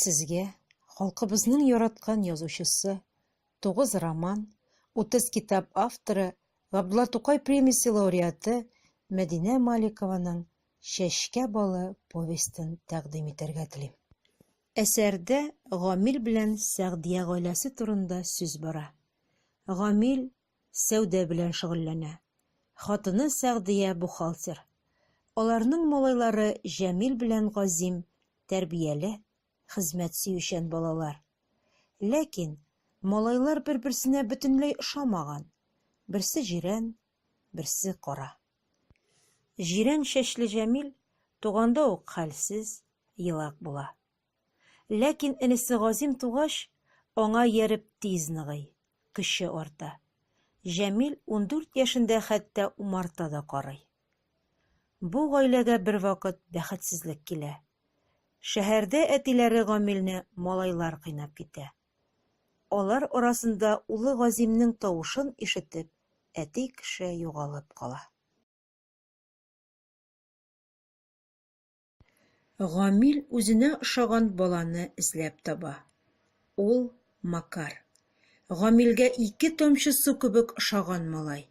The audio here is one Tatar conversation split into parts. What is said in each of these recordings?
Сезгә халкыбызның яраткан язучысы, 9 роман, 30 китап авторы, Габдулла Тукай премиясе лауреаты Мәдинә Маликованың «Чәчкә балы» повестен тәкъдим итәргә телим. Әсәрдә Гамил белән Сәгъдия гаиләсе турында сүз бара. Гамил сәүдә белән шөгыльләнә. Хатыны Сәгъдия бухгалтер. Аларның малайлары Җәмил белән Газим тәрбияле, хезмәт сөючән балалар. Ләкин малайлар бер-берсенә бөтенләй ошамаган. Берсе җирән, берсе кара. Җирән чәчле Җәмил туганда ук хәлсез, елак була. Ләкин энесе Газим тугач, аңа яреп тиз ныгый, көче арта. Җәмил 14 яшендә хәтта умарта да карый. Бу гаиләгә бервакыт бәхетсезлек килә. Шәһәрдә әтиләре Гамилне малайлар кыйнап китә. Алар арасында улы Газимнең тавышын ишетеп, әти кеше югалып кала. Гамил үзенә ошаган баланы эзләп таба. Ул Макар. Гамилгә 2 тамчы су кебек ошаган малай.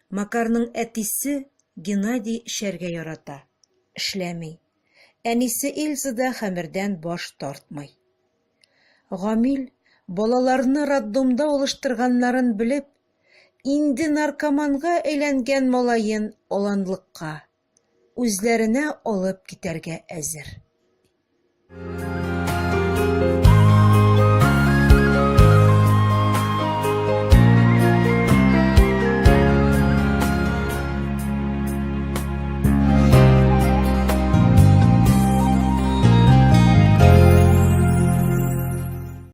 Макарның әтисе Геннадий эшәргә ярата. Эшләми. Әнисе Эльза да хәмердән баш тартмый. Гамил балаларны роддомда алыштырганнарын белеп, инде наркоманга әйләнгән малайын аланлыкка, үзләренә алып китәргә әзер.